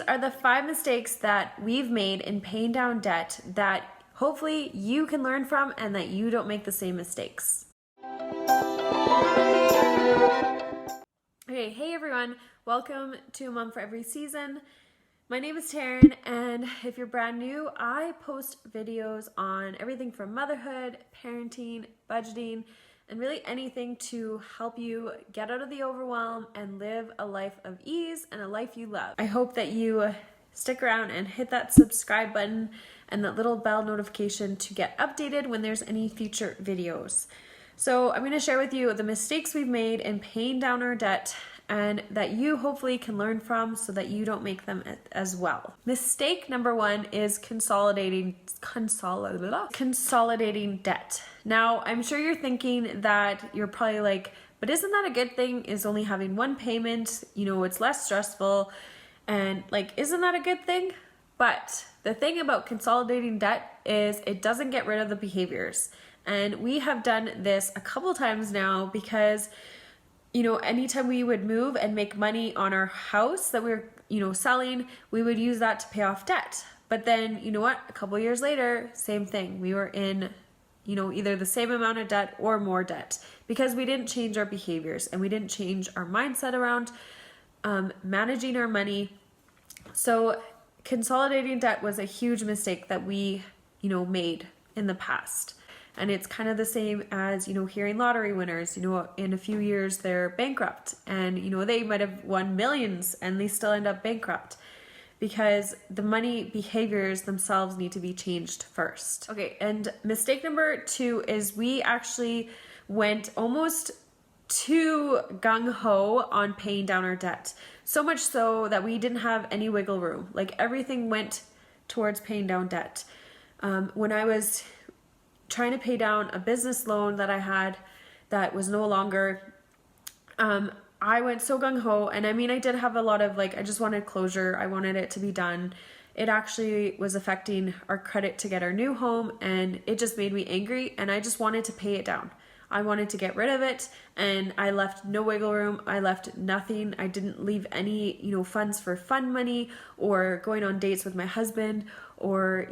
are the 5 mistakes that we've made in paying down debt that hopefully you can learn from and that you don't make the same mistakes. Okay, hey everyone, welcome to A Mom for Every Season. My name is Taryn, and if you're brand new, I post videos on everything from motherhood, parenting, budgeting, and really anything to help you get out of the overwhelm and live a life of ease and a life you love. I hope that you stick around and hit that subscribe button and that little bell notification to get updated when there's any future videos. So I'm going to share with you the mistakes we've made in paying down our debt and that you hopefully can learn from so that you don't make them as well. Mistake number 1 is consolidating debt. Now, I'm sure you're thinking that you're probably like, but isn't that a good thing? Is only having one payment, it's less stressful, and like, isn't that a good thing? But the thing about consolidating debt is it doesn't get rid of the behaviors. And we have done this a couple times now because anytime we would move and make money on our house that we were, selling, we would use that to pay off debt. But then, a couple years later, same thing. We were in, either the same amount of debt or more debt because we didn't change our behaviors and we didn't change our mindset around managing our money. So consolidating debt was a huge mistake that we, made in the past. And it's kind of the same as, hearing lottery winners, in a few years they're bankrupt and, they might have won millions and they still end up bankrupt because the money behaviors themselves need to be changed first. Okay, and mistake number 2 is we actually went almost too gung-ho on paying down our debt. So much so that we didn't have any wiggle room. Like everything went towards paying down debt. When I was trying to pay down a business loan that I had that was no longer, I went so gung-ho, and I did have a lot of I just wanted closure. I wanted it to be done. It actually was affecting our credit to get our new home, and it just made me angry, and I just wanted to pay it down. I wanted to get rid of it, and I left no wiggle room. I left nothing. I didn't leave any, funds for fun money or going on dates with my husband or,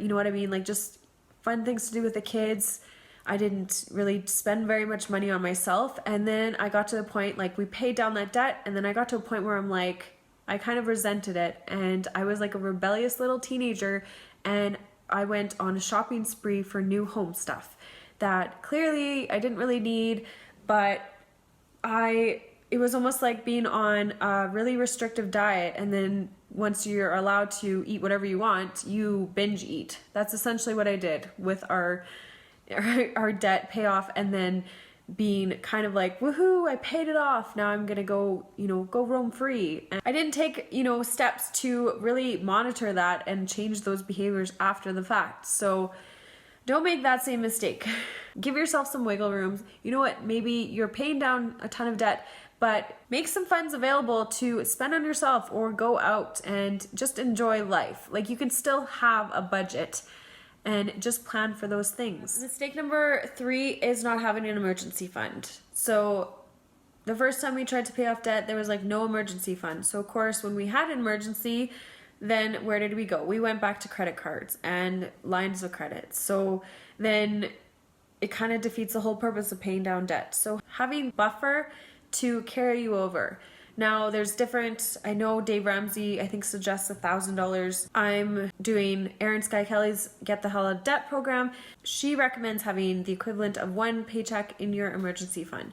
just fun things to do with the kids. I didn't really spend very much money on myself. And then I got to the point, we paid down that debt. And then I got to a point where I'm I kind of resented it. And I was like a rebellious little teenager. And I went on a shopping spree for new home stuff that clearly I didn't really need, but it was almost like being on a really restrictive diet. And then once you're allowed to eat whatever you want, you binge eat. That's essentially what I did with our debt payoff, and then being kind of like, woohoo, I paid it off. Now I'm going to go, go roam free. And I didn't take, steps to really monitor that and change those behaviors after the fact. So don't make that same mistake. Give yourself some wiggle room. You know what? Maybe you're paying down a ton of debt, but make some funds available to spend on yourself or go out and just enjoy life. You can still have a budget and just plan for those things. Mistake number 3 is not having an emergency fund. So the first time we tried to pay off debt, there was no emergency fund. So of course, when we had an emergency, then where did we go? We went back to credit cards and lines of credit. So then it kind of defeats the whole purpose of paying down debt. So having buffer to carry you over. Now there's different, I know Dave Ramsey, I think, suggests $1,000. I'm doing Erin Sky Kelly's Get the Hell Out of Debt program. She recommends having the equivalent of 1 paycheck in your emergency fund.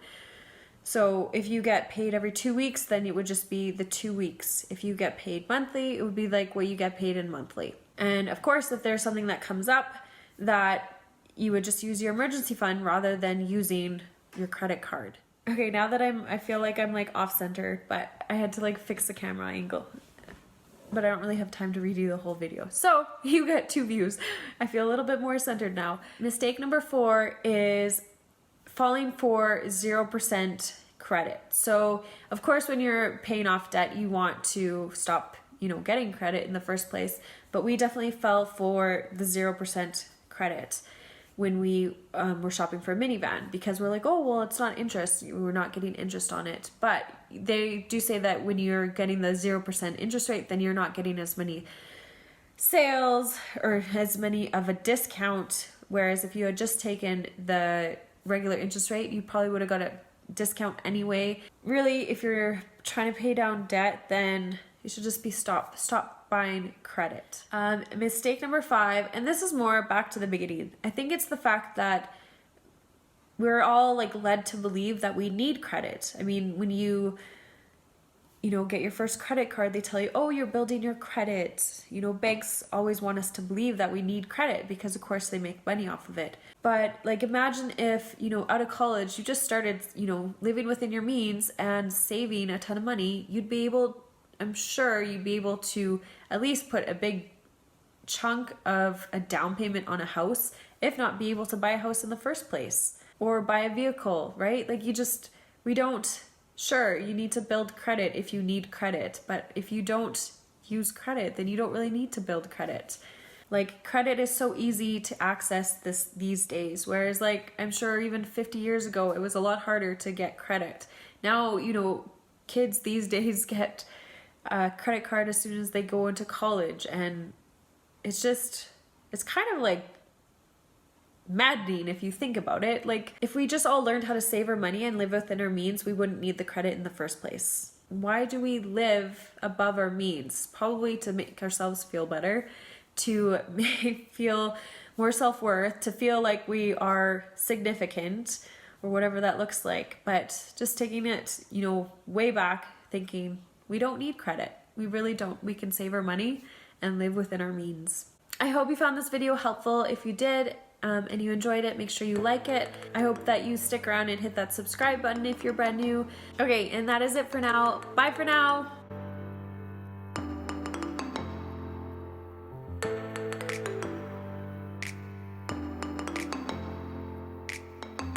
So if you get paid every 2 weeks, then it would just be the 2 weeks. If you get paid monthly, it would be what you get paid in monthly. And of course, if there's something that comes up, that you would just use your emergency fund rather than using your credit card. Okay, now that I feel like I'm off center, but I had to fix the camera angle. But I don't really have time to redo the whole video. So you get 2 views. I feel a little bit more centered now. Mistake number 4 is falling for 0% credit. So of course, when you're paying off debt, you want to stop, getting credit in the first place. But we definitely fell for the 0% credit when we were shopping for a minivan because we're oh, well, it's not interest. We're not getting interest on it. But they do say that when you're getting the 0% interest rate, then you're not getting as many sales or as many of a discount. Whereas if you had just taken the regular interest rate, you probably would have got a discount anyway. Really, if you're trying to pay down debt, then you should just be stop buying credit. Mistake number 5, and this is more back to the beginning. I think it's the fact that we're all like led to believe that we need credit. I mean, when you get your first credit card, they tell you, oh, you're building your credit. Banks always want us to believe that we need credit because of course they make money off of it. But like, imagine if, out of college, you just started, living within your means and saving a ton of money, I'm sure you'd be able to at least put a big chunk of a down payment on a house, if not be able to buy a house in the first place or buy a vehicle, right? Like sure, you need to build credit if you need credit, but if you don't use credit, then you don't really need to build credit. Like, credit is so easy to access these days, whereas like, I'm sure even 50 years ago, it was a lot harder to get credit. Now, kids these days get a credit card as soon as they go into college, and it's kind of like maddening if you think about it. Like, if we just all learned how to save our money and live within our means, we wouldn't need the credit in the first place. Why do we live above our means? Probably to make ourselves feel better, to feel more self-worth, to feel like we are significant, or whatever that looks like. But just taking it, way back, thinking we don't need credit. We really don't. We can save our money and live within our means. I hope you found this video helpful. If you did, and you enjoyed it, make sure you like it. I hope that you stick around and hit that subscribe button if you're brand new. Okay, and that is it for now. Bye for now.